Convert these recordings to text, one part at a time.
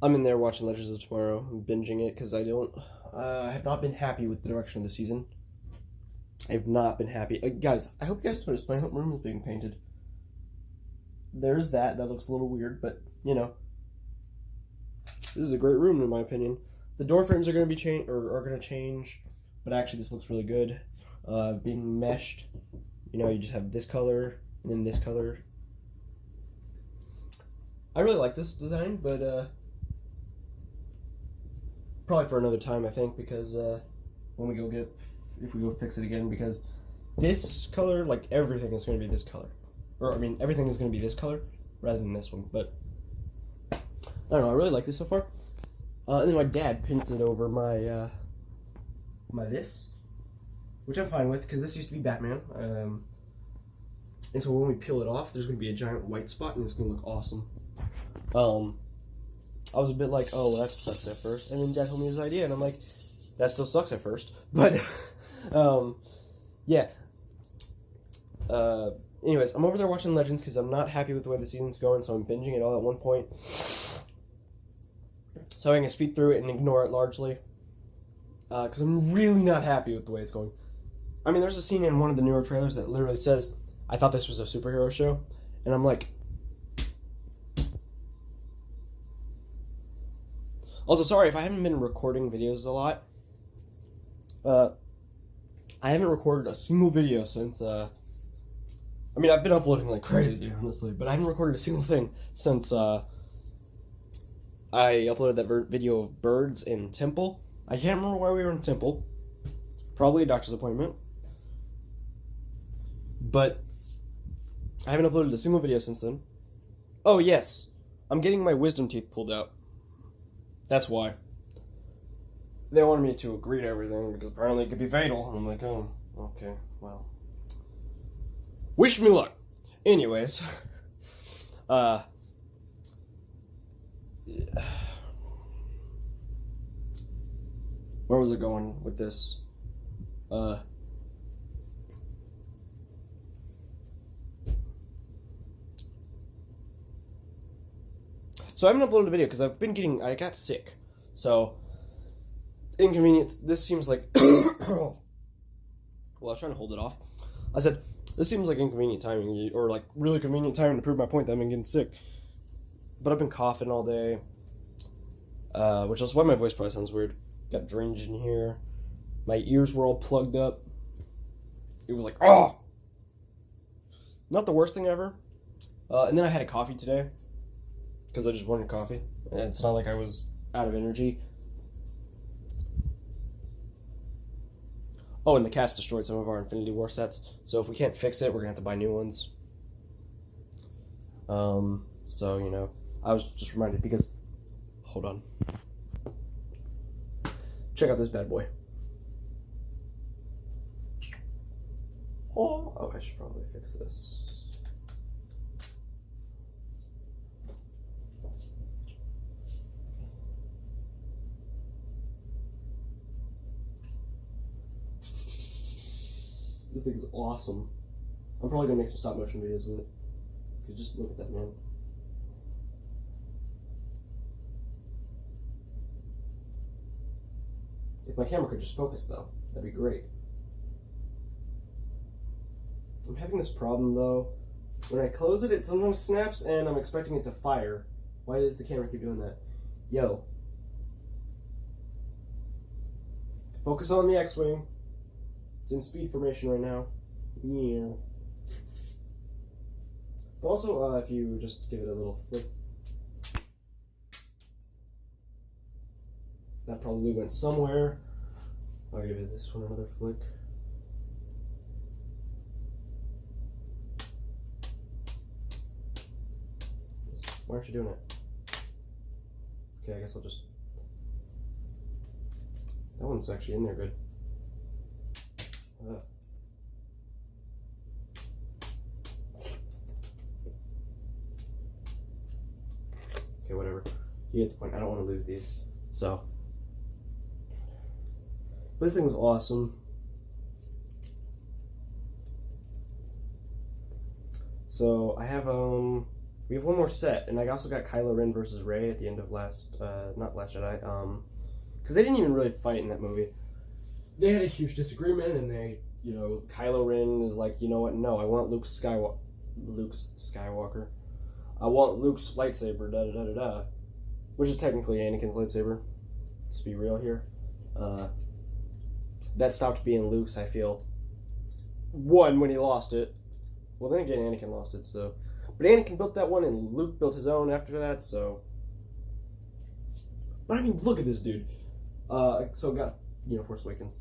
I'm in there watching Legends of Tomorrow, I'm binging it because I have not been happy with the direction of the season. I have not been happy. Guys, I hope you guys noticed my room is being painted. There's that. That looks a little weird, but you know, this is a great room in my opinion. The door frames are going to be are going to change, but actually this looks really good. Being meshed, you know, you just have this color and then this color. I really like this design, but probably for another time, I think, because when we if we go fix it again, because this color, like everything is going to be this color, or I mean, everything is going to be this color rather than this one. But I don't know. I really like this so far. And then my dad painted over my my this, which I'm fine with because this used to be Batman. And so when we peel it off, there's going to be a giant white spot, and it's going to look awesome. I was a bit like, oh, well, that sucks at first, and then Dad told me his idea, and I'm like, that still sucks at first, but yeah. Anyways, I'm over there watching Legends because I'm not happy with the way the season's going, so I'm binging it all at one point. So I'm going to speed through it and ignore it largely, because I'm really not happy with the way it's going. I mean, there's a scene in one of the newer trailers that literally says, I thought this was a superhero show, and I'm like... Also, sorry if I haven't been recording videos a lot. I haven't recorded a single video since, I mean, I've been uploading like crazy, honestly, but I haven't recorded a single thing since, I uploaded that video of birds in Temple. I can't remember why we were in Temple. Probably a doctor's appointment. But I haven't uploaded a single video since then. Oh, yes. I'm getting my wisdom teeth pulled out. That's why. They wanted me to agree to everything because apparently it could be fatal. And I'm like, oh, okay, well. Wish me luck. Anyways. Where was it going with this? So I haven't uploaded a video because I got sick. So, inconvenient. This seems like, well, I was trying to hold it off. I said, this seems like inconvenient timing, or like really convenient timing to prove my point that I've been getting sick. But I've been coughing all day, which is why my voice probably sounds weird. Got drainage in here. My ears were all plugged up. It was like, oh! Not the worst thing ever. And then I had a coffee today, because I just wanted coffee. And it's not like I was out of energy. Oh, and the cat's destroyed some of our Infinity War sets, so if we can't fix it, we're going to have to buy new ones. So, you know, I was just reminded because... Hold on. Check out this bad boy. Oh, I should probably fix this. This thing is awesome. I'm probably gonna make some stop motion videos with it. Cause just look at that, man. If my camera could just focus though, that'd be great. I'm having this problem though. When I close it, it sometimes snaps and I'm expecting it to fire. Why does the camera keep doing that? Yo. Focus on the X-Wing. It's in speed formation right now. Yeah. But also, if you just give it a little flick. That probably went somewhere. I'll give it this one another flick. Why aren't you doing it? Okay, I guess I'll just... That one's actually in there good. Okay, whatever. You get the point. I don't want to lose these. So... This thing was awesome. So, I have, we have one more set, and I also got Kylo Ren versus Rey at the end of not Last Jedi, because they didn't even really fight in that movie. They had a huge disagreement, and Kylo Ren is like, you know what? No, I want Luke Skywalker. I want Luke's lightsaber. Da da da da da. Which is technically Anakin's lightsaber. Let's be real here. That stopped being Luke's, I feel. One, when he lost it. Well, then again, Anakin lost it, so. But Anakin built that one, and Luke built his own after that, so. But I mean, look at this dude. So I got, Force Awakens.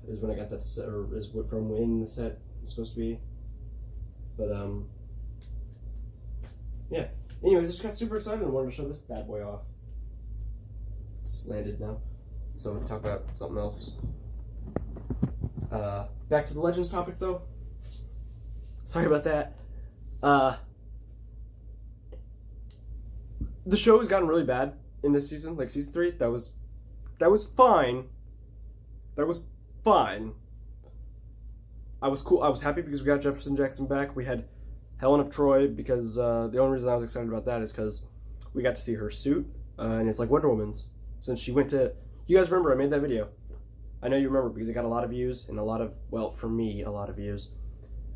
Is when I got that set, or is from when the set is supposed to be. But, yeah. Anyways, I just got super excited and wanted to show this bad boy off. It's landed now. So we can talk about something else. Back to the Legends topic, though. Sorry about that. The show has gotten really bad in this season, like season 3. That was fine. That was fine. I was cool. I was happy because we got Jefferson Jackson back. We had Helen of Troy because the only reason I was excited about that is because we got to see her suit, and it's like Wonder Woman's. Since she went to, you guys remember I made that video. I know you remember because it got a lot of views and for me, a lot of views.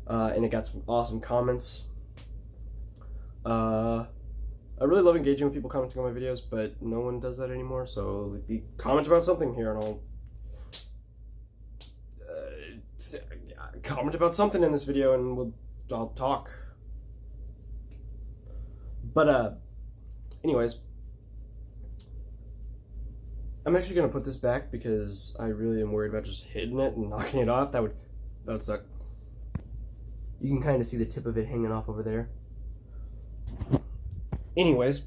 And it got some awesome comments. I really love engaging with people commenting on my videos, but no one does that anymore, so comment about something here and I'll comment about something in this video and I'll talk. But anyways, I'm actually gonna put this back because I really am worried about just hitting it and knocking it off. That would suck. You can kind of see the tip of it hanging off over there. Anyways,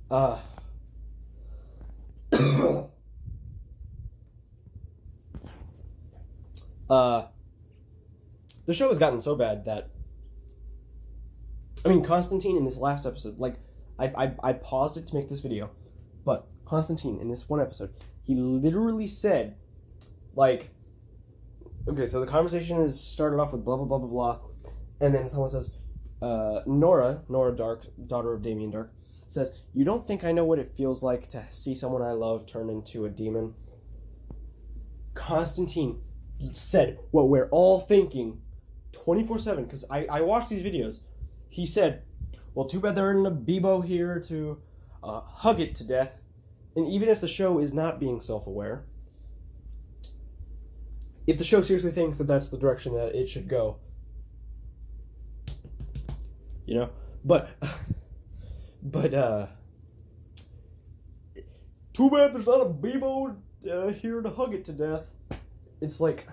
the show has gotten so bad that, I mean, Constantine in this last episode, like, I paused it to make this video, but Constantine in this one episode, he literally said, like, okay, so the conversation is started off with blah, blah, blah, blah, blah, and then someone says, Nora Dark, daughter of Damien Dark, says, "You don't think I know what it feels like to see someone I love turn into a demon?" Constantine said what we're all thinking 24/7, because I watch these videos. He said, well, too bad there isn't a Bebo here to hug it to death. And even if the show is not being self-aware, if the show seriously thinks that that's the direction that it should go, but too bad there's not a Bebo here to hug it to death. It's like,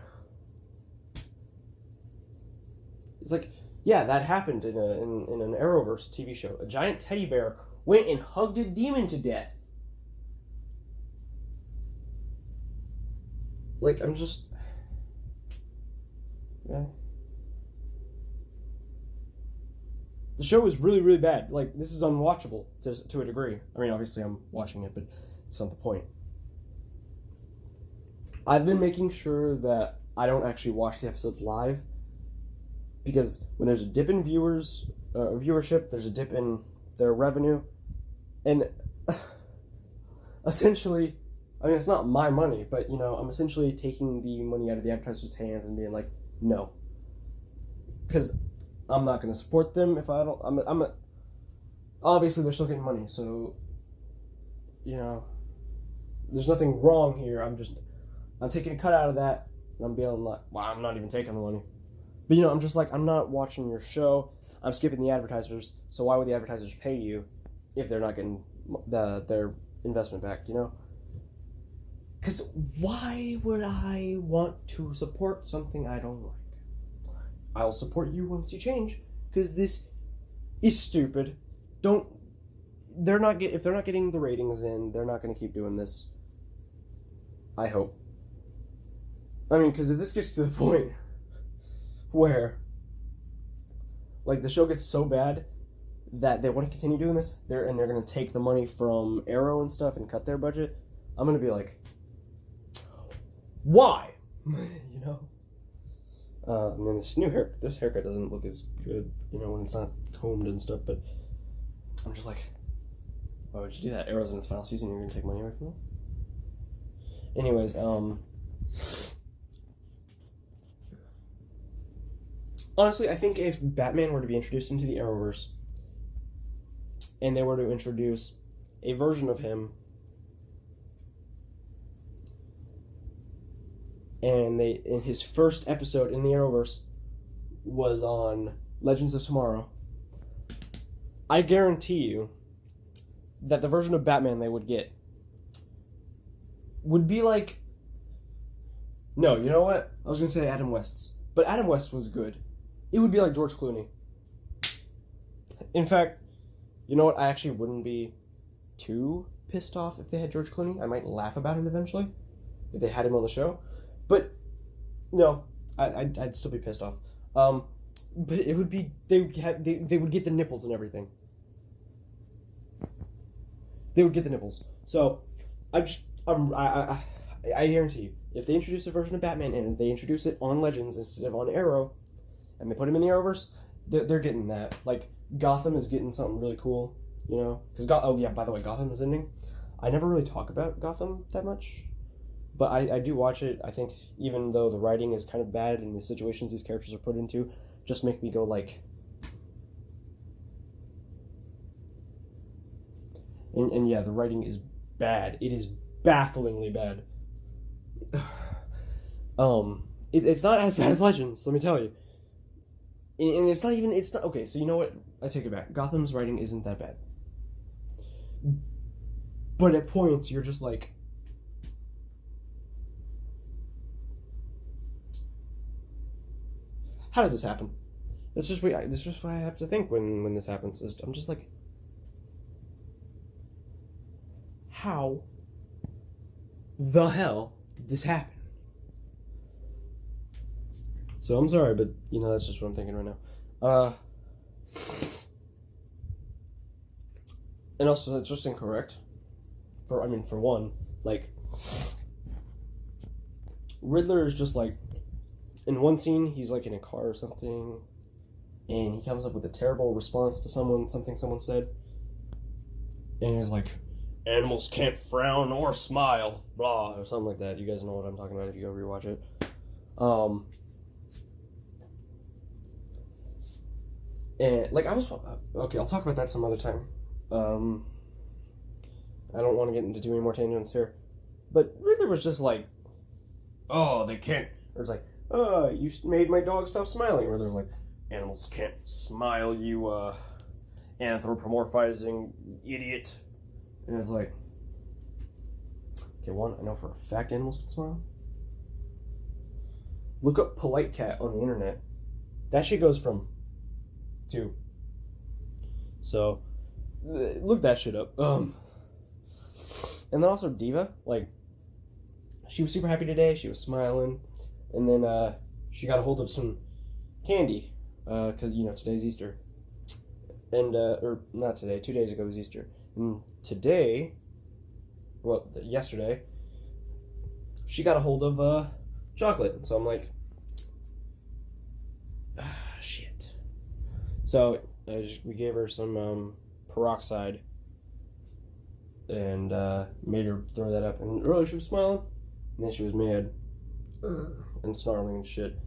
yeah, that happened in an Arrowverse TV show. A giant teddy bear went and hugged a demon to death. Like, I'm just, yeah. The show is really, really bad. Like, this is unwatchable to a degree. I mean, obviously I'm watching it, but it's not the point. I've been making sure that I don't actually watch the episodes live, because when there's a dip in viewership, there's a dip in their revenue, and essentially, I mean, it's not my money, but, I'm essentially taking the money out of the advertiser's hands and being like, no. Because I'm not going to support them if I don't, obviously they're still getting money, so, there's nothing wrong here. I'm taking a cut out of that, and I'm being like, well, I'm not even taking the money. But, I'm just like, I'm not watching your show, I'm skipping the advertisers, so why would the advertisers pay you if they're not getting their investment back, Because why would I want to support something I don't like? I'll support you once you change, because this is stupid. If they're not getting the ratings in, they're not going to keep doing this. I hope. I mean, because if this gets to the point where, like, the show gets so bad that they want to continue doing this, they're going to take the money from Arrow and stuff and cut their budget, I'm going to be like, why? And then this haircut doesn't look as good, when it's not combed and stuff, but I'm just like, why would you do that? Arrow's in its final season, you're gonna take money away from them? Anyways, honestly, I think if Batman were to be introduced into the Arrowverse, and they were to introduce a version of him, and in his first episode in the Arrowverse was on Legends of Tomorrow, I guarantee you that the version of Batman they would get would be like... No, you know what? I was going to say Adam West's. But Adam West was good. It would be like George Clooney. In fact, you know what? I actually wouldn't be too pissed off if they had George Clooney. I might laugh about it eventually, if they had him on the show. But, no, I'd still be pissed off. But it would be... They would get the nipples and everything. They would get the nipples. So, I guarantee you, if they introduce a version of Batman and they introduce it on Legends instead of on Arrow, and they put him in the Arrowverse, they're getting that. Like, Gotham is getting something really cool, you know? Because, oh yeah, by the way, Gotham is ending. I never really talk about Gotham that much, but I do watch it. I think even though the writing is kind of bad and the situations these characters are put into just make me go like... And yeah, the writing is bad. It is bafflingly bad. It's not as bad as Legends, let me tell you. And it's not even... It's not... Okay, so you know what? I take it back. Gotham's writing isn't that bad. But at points, you're just like... How does this happen? That's just what I have to think when this happens. I'm just like... How the hell did this happen? So I'm sorry, but you know that's just what I'm thinking right now. And also it's just incorrect. For one, like Riddler is just like in one scene he's like in a car or something, and he comes up with a terrible response to something someone said, and he's like, "Animals can't frown or smile," blah, or something like that. You guys know what I'm talking about if you go rewatch it. And like okay, I'll talk about that some other time. I don't want to get into too many more tangents here, but Riddler was just like, "Oh, they can't," or it's like, "Oh, you made my dog stop smiling," or there's like, "Animals can't smile, you anthropomorphizing idiot." And it's like, okay, one, I know for a fact animals can smile. Look up polite cat on the internet. That shit goes from 2. So, look that shit up. And then also Diva, like, she was super happy today. She was smiling. And then she got a hold of some candy. Because, you know, today's Easter. And, or not today, 2 days ago was Easter. And today, well, yesterday, she got a hold of chocolate. So I'm like, shit. So we gave her some peroxide and made her throw that up. And earlier she was smiling, and then she was mad and snarling and shit.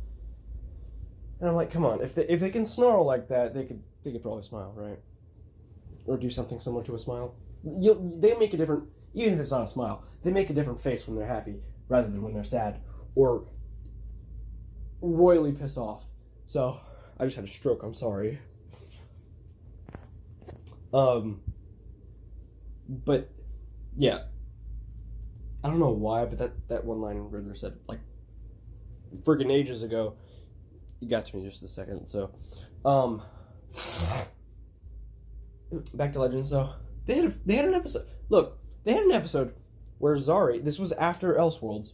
And I'm like, come on, if they can snarl like that, they could probably smile, right? Or do something similar to a smile. They make a different, even if it's not a smile, they make a different face when they're happy rather than when they're sad or royally pissed off. So, I just had a stroke, I'm sorry. But, yeah. I don't know why, but that one line Riddler said, like, friggin' ages ago, it got to me just a second, so, back to Legends, though. They had an episode. Look, they had an episode where Zari. This was after Elseworlds.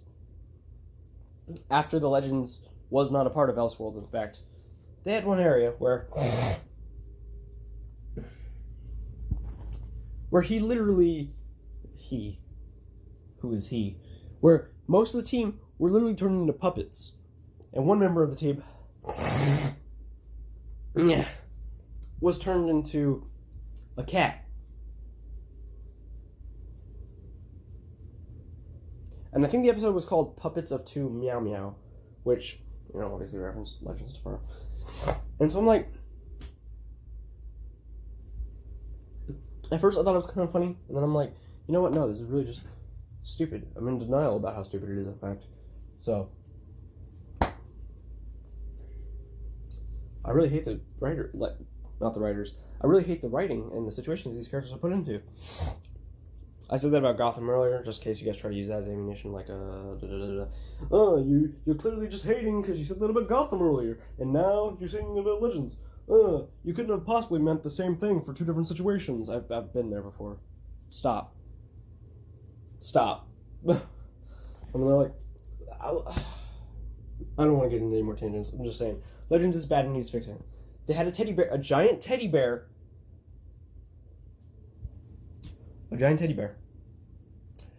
After the Legends was not a part of Elseworlds, in fact, they had one area where he literally who is he? Where most of the team were literally turned into puppets, and one member of the team was turned into a cat. And I think the episode was called Puppets of Two Meow Meow, which, obviously referenced Legends of Tomorrow. And so I'm like, at first I thought it was kind of funny, and then I'm like, you know what, no, this is really just stupid. I'm in denial about how stupid it is, in fact. So, I really hate the not the writers, I really hate the writing and the situations these characters are put into. I said that about Gotham earlier, just in case you guys try to use that as ammunition, like, oh, you're clearly just hating because you said that about Gotham earlier, and now you're saying about Legends. You couldn't have possibly meant the same thing for two different situations. I've been there before. Stop. And they're like, I don't want to get into any more tangents. I'm just saying, Legends is bad and needs fixing. They had a giant teddy bear,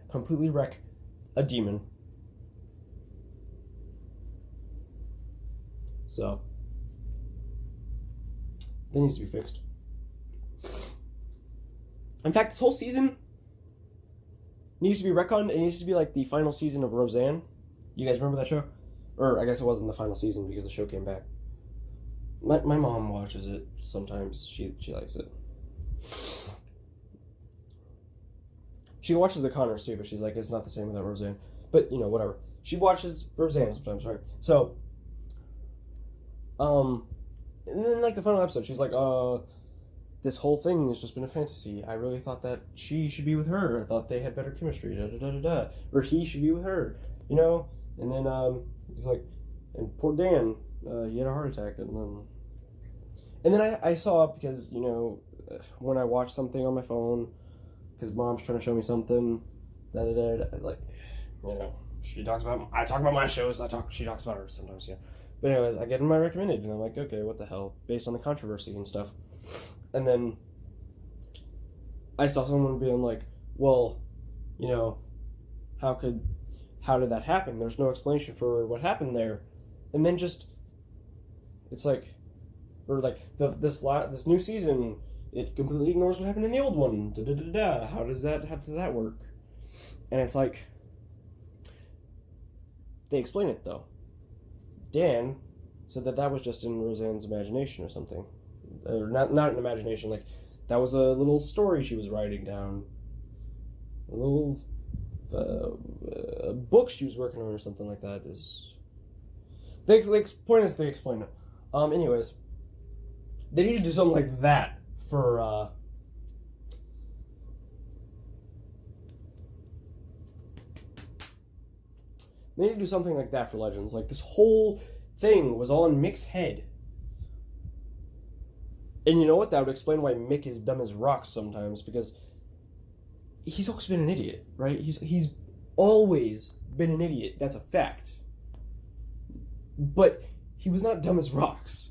completely wreck a demon. So, that needs to be fixed. In fact, this whole season needs to be retconned. It needs to be like the final season of Roseanne. You guys remember that show? Or I guess it wasn't the final season because the show came back. My mom watches it sometimes. She likes it. She watches the Connors too, but she's like, it's not the same without Roseanne. But, whatever. She watches Roseanne sometimes, right? So, and then, like, the final episode, she's like, this whole thing has just been a fantasy. I really thought that she should be with her. I thought they had better chemistry, da-da-da-da-da. Or he should be with her, And then, he's like, and poor Dan, he had a heart attack, and then I saw it because, when I watch something on my phone, because mom's trying to show me something, like, I talk about my shows, she talks about hers sometimes, But anyways, I get in my recommended, and I'm like, okay, what the hell, based on the controversy and stuff. And then I saw someone being like, well, how did that happen? There's no explanation for what happened there. And then it's like, or like, this new season, it completely ignores what happened in the old one. Da-da-da-da. How does that work? And it's like, they explain it, though. Dan said that was just in Roseanne's imagination or something. Or not an imagination, like, that was a little story she was writing down. A little book she was working on or something like that. Point is, they explain it. Anyways, they need to do something like that for, they need to do something like that for Legends. Like, this whole thing was all in Mick's head. And you know what? That would explain why Mick is dumb as rocks sometimes, because he's always been an idiot, right? He's always been an idiot. That's a fact. But he was not dumb as rocks.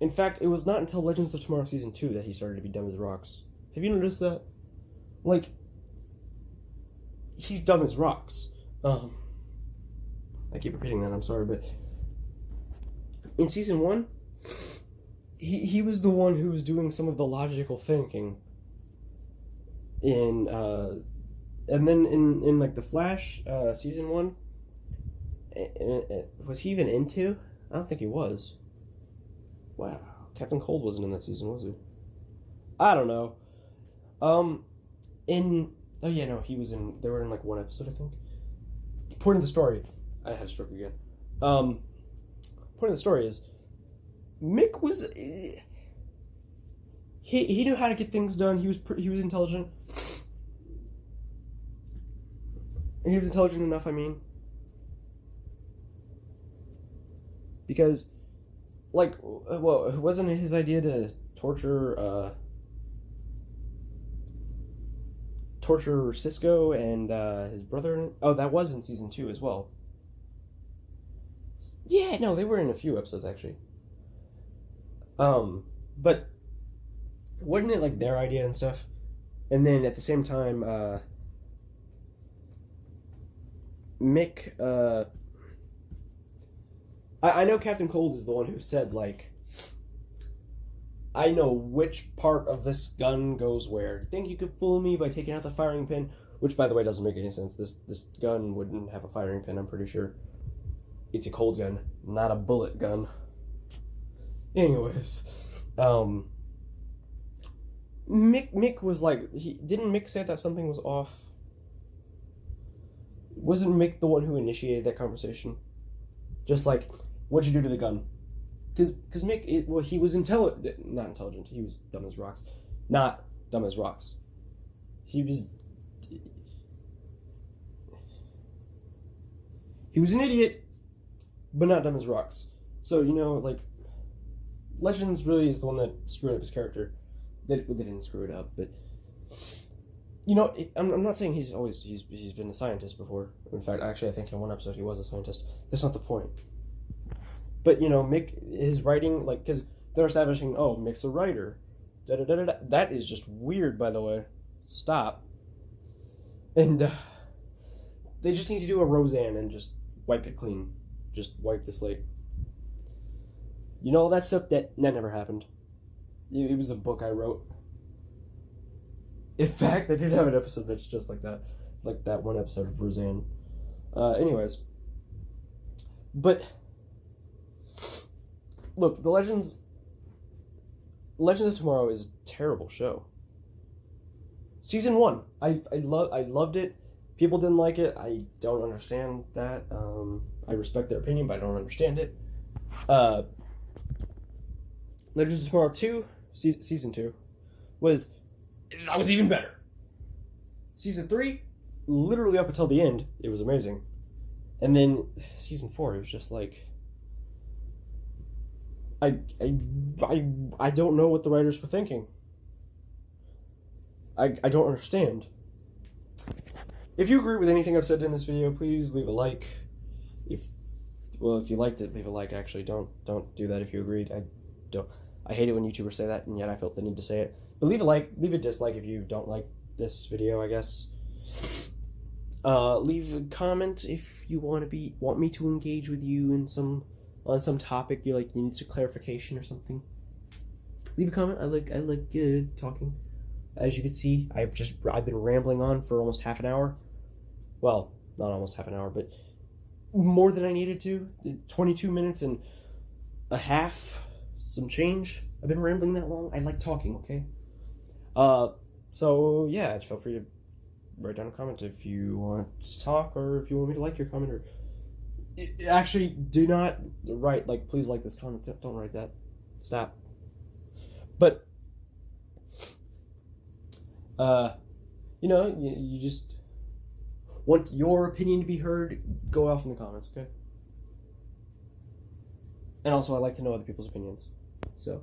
In fact, it was not until Legends of Tomorrow Season 2 that he started to be dumb as rocks. Have you noticed that? Like, he's dumb as rocks. I keep repeating that, I'm sorry, but in Season 1, he was the one who was doing some of the logical thinking. And then in like the Flash Season 1, was he even into? I don't think he was. Wow, Captain Cold wasn't in that season, was he? I don't know. He was in. They were in like one episode, I think. Point of the story. I had a stroke again. Point of the story is, Mick was. He knew how to get things done. He was intelligent. He was intelligent enough, I mean. Because, like, well, it wasn't his idea to torture Cisco and his brother. Oh, that was in Season 2 as well. Yeah, no, they were in a few episodes, actually. But wasn't it, like, their idea and stuff? And then, at the same time, Mick, I know Captain Cold is the one who said, like, I know which part of this gun goes where. You think you could fool me by taking out the firing pin? Which, by the way, doesn't make any sense. This gun wouldn't have a firing pin, I'm pretty sure. It's a cold gun, not a bullet gun. Anyways, Mick was like, didn't Mick say that something was off? Wasn't Mick the one who initiated that conversation? Just like, what'd you do to the gun? Because Mick, he was not intelligent, he was dumb as rocks. Not dumb as rocks. He was an idiot, but not dumb as rocks. So, like, Legends really is the one that screwed up his character. They didn't screw it up, but I'm not saying he's been a scientist before. In fact, actually, I think in one episode he was a scientist. That's not the point. But Mick, his writing, like, because they're establishing, oh, Mick's a writer. Da-da-da-da-da. That is just weird, by the way. Stop. And they just need to do a Roseanne and just wipe it clean. Just wipe the slate. All that stuff that never happened. It was a book I wrote. In fact, I did have an episode that's just like that. Like that one episode of Roseanne. Anyways. But, look, the Legends of Tomorrow is a terrible show. Season 1. I loved it. People didn't like it. I don't understand that. I respect their opinion, but I don't understand it. Legends of Tomorrow 2, Season 2, was even better. Season 3, literally up until the end, it was amazing. And then Season 4, it was just like, I don't know what the writers were thinking. I don't understand. If you agree with anything I've said in this video, please leave a like. If you liked it, leave a like. Actually, don't do that if you agreed. I hate it when YouTubers say that, and yet I felt the need to say it. But leave a like, leave a dislike if you don't like this video, I guess. Leave a comment if you want me to engage with you on some topic you need some clarification or something. Leave a comment. I like talking. As you can see, I've been rambling on for almost half an hour. Well, not almost half an hour, but more than I needed to. 22 minutes and a half, some change. I've been rambling that long. I like talking, okay? So yeah, just feel free to write down a comment if you want to talk, or if you want me to like your comment, or actually do not write, please like this comment. Don't write that. Stop. But you just want your opinion to be heard, go off in the comments, okay? And also, I like to know other people's opinions. So,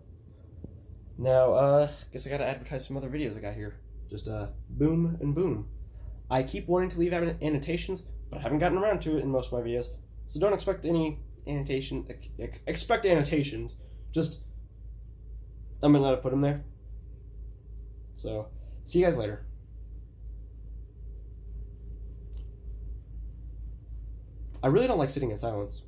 now, guess I gotta advertise some other videos I got here. Just, boom and boom. I keep wanting to leave annotations, but I haven't gotten around to it in most of my videos. So don't expect any expect annotations. Just, I'm gonna put them there. So, see you guys later. I really don't like sitting in silence.